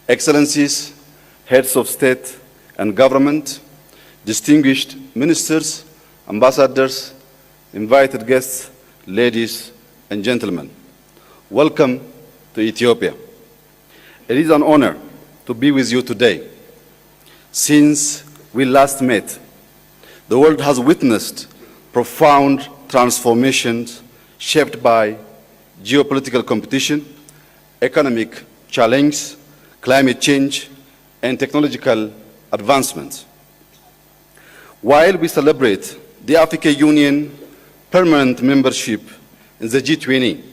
Excellencies, heads of state and government, distinguished ministers, ambassadors, invited guests, ladies and gentlemen, welcome to Ethiopia. It is an honor to be with you today. Since we last met, the world has witnessed profound transformations shaped by geopolitical competition, economic challenge, climate change, and technological advancements. While we celebrate the African Union permanent membership in the G20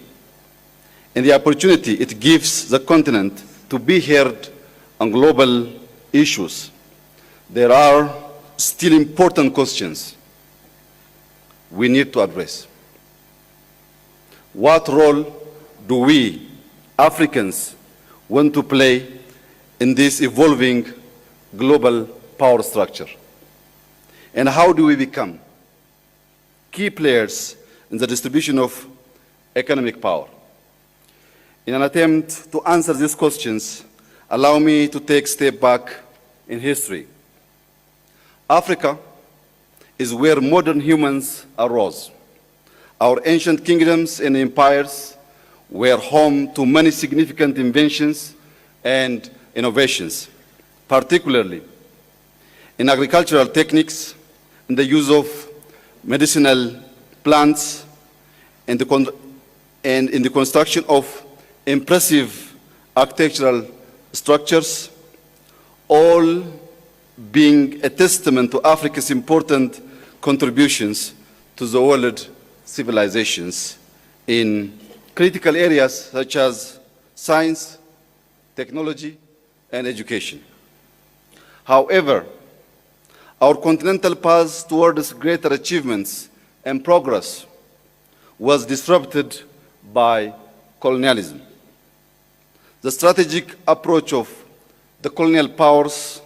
and the opportunity it gives the continent to be heard on global issues, there are still important questions we need to address. What role do we, Africans, want to play in this evolving global power structure? And how do we become key players in the distribution of economic power? In an attempt to answer these questions, allow me to take a step back in history. Africa is where modern humans arose. Our ancient kingdoms and empires were home to many significant inventions and innovations, particularly in agricultural techniques, in the use of medicinal plants, and in the construction of impressive architectural structures, all being a testament to Africa's important contributions to the world civilizations in critical areas such as science, technology, and education. However, our continental path towards greater achievements and progress was disrupted by colonialism. The strategic approach of the colonial powers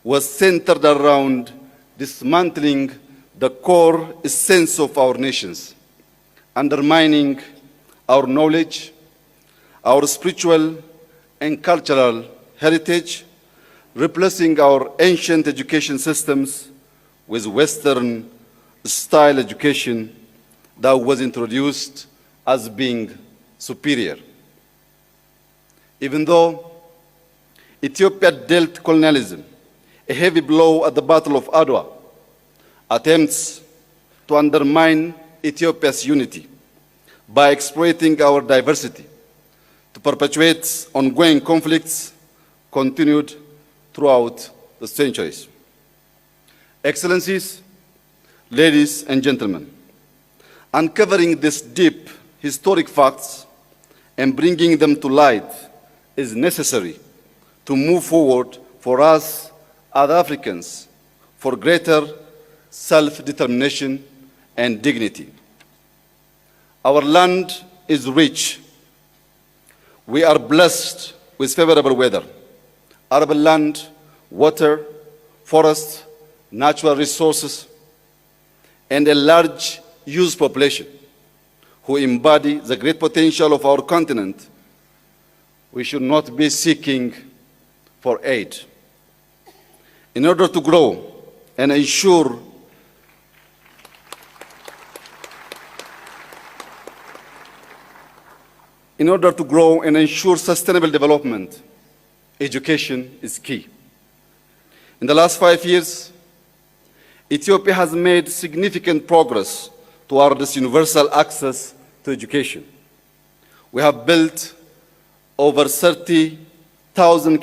was centered around dismantling the core essence of our nations, undermining our knowledge, our spiritual and cultural heritage, replacing our ancient education systems with Western-style education that was introduced as being superior. Even though Ethiopia dealt colonialism a heavy blow at the Battle of Adwa, attempts to undermine Ethiopia's unity by exploiting our diversity to perpetuate ongoing conflicts continued throughout the centuries. Excellencies, ladies and gentlemen, uncovering these deep historic facts and bringing them to light is necessary to move forward for us as Africans for greater self-determination and dignity. Our land is rich. We are blessed with favorable weather, arable land, water, forests, natural resources, and a large youth population who embody the great potential of our continent. We should not be seeking for aid. In order to grow and ensure sustainable development, education is key. In the last 5 years, Ethiopia has made significant progress towards universal access to education. We have built over 30,000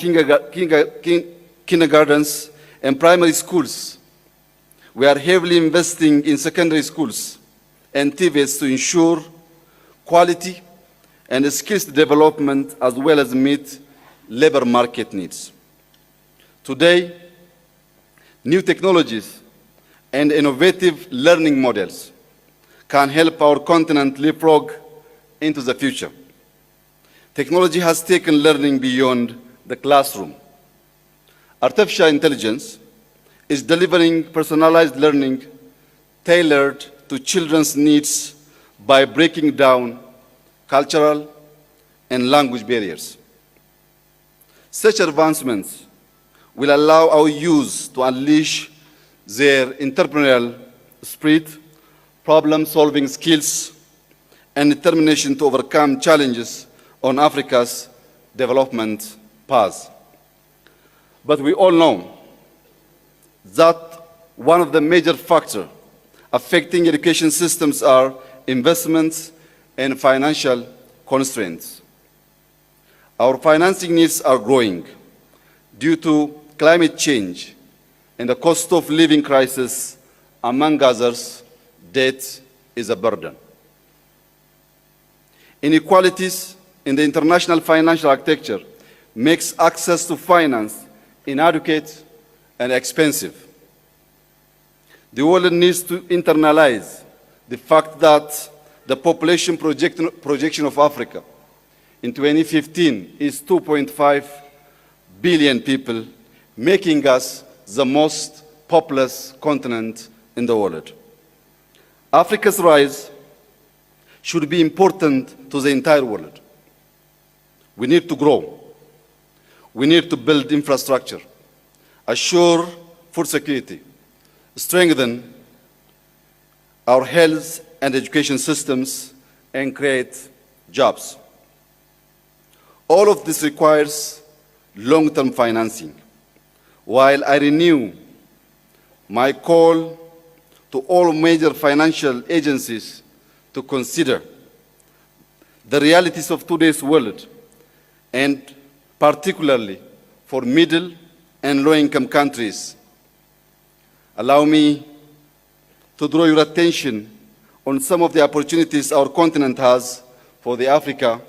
kindergartens and primary schools. We are heavily investing in secondary schools and TVETs to ensure quality and skills development as well as meet labor market needs. Today, new technologies and innovative learning models can help our continent leapfrog into the future. Technology has taken learning beyond the classroom. Artificial intelligence is delivering personalized learning tailored to children's needs by breaking down cultural and language barriers. Such advancements will allow our youth to unleash their entrepreneurial spirit, problem-solving skills, and determination to overcome challenges on Africa's development path. But we all know that one of the major factors affecting education systems are investments and financial constraints. Our financing needs are growing due to climate change and the cost of living crisis. Among others, debt is a burden. Inequalities in the international financial architecture makes access to finance inadequate and expensive. The world needs to internalize the fact that the population projection of Africa in 2015 is 2.5 billion people, making us the most populous continent in the world. Africa's rise should be important to the entire world. We need to grow. We need to build infrastructure, assure food security, strengthen our health and education systems, and create jobs. All of this requires long-term financing. While I renew my call to all major financial agencies to consider the realities of today's world, and particularly for middle and low-income countries, allow me to draw your attention on some of the opportunities our continent has for the Africa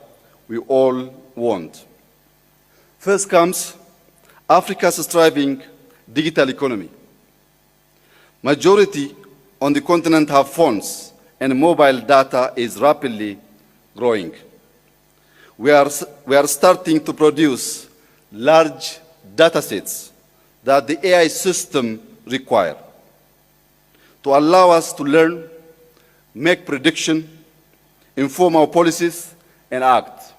we all want. First comes Africa's thriving digital economy. Majority on the continent have phones, and mobile data is rapidly growing. We are starting to produce large data sets that the AI system require to allow us to learn, make prediction, inform our policies, and act.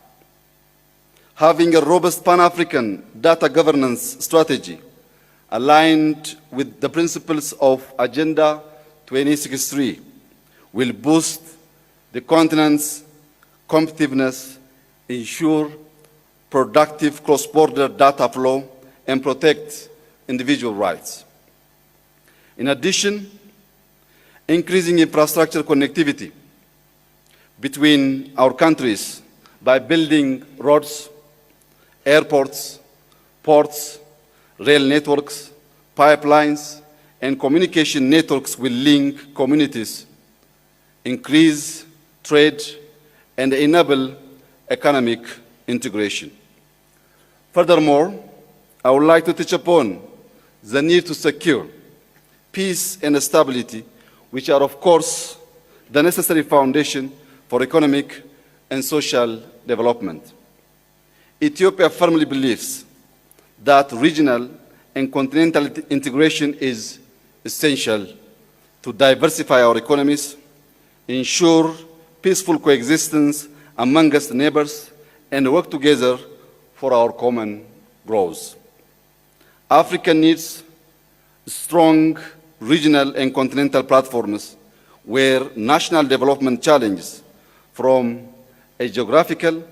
Having a robust Pan-African data governance strategy aligned with the principles of Agenda 2063 will boost the continent's competitiveness, ensure productive cross-border data flow, and protect individual rights. In addition, increasing infrastructure connectivity between our countries by building roads, airports, ports, rail networks, pipelines, and communication networks will link communities, increase trade, and enable economic integration. Furthermore, I would like to touch upon the need to secure peace and stability, which are, of course, the necessary foundation for economic and social development. Ethiopia firmly believes that regional and continental integration is essential to diversify our economies, ensure peaceful coexistence amongst neighbors, and work together for our common growth. Africa needs strong regional and continental platforms where national development challenges from a geographical,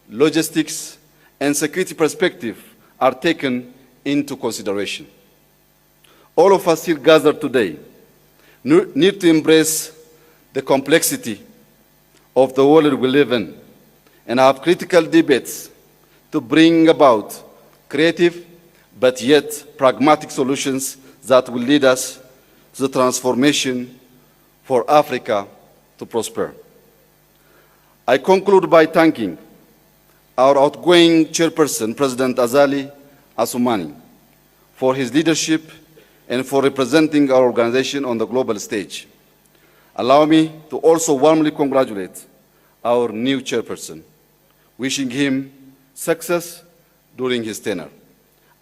logistics, and security perspective are taken into consideration. All of us here gathered today need to embrace the complexity of the world we live in and have critical debates to bring about creative but yet pragmatic solutions that will lead us to the transformation for Africa to prosper. I conclude by thanking our outgoing chairperson, President Azali Assoumani, for his leadership and for representing our organization on the global stage. Allow me to also warmly congratulate our new chairperson, wishing him success during his tenure.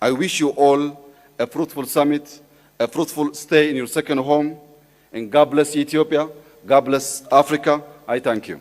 I wish you all a fruitful summit, a fruitful stay in your second home, and God bless Ethiopia, God bless Africa. I thank you.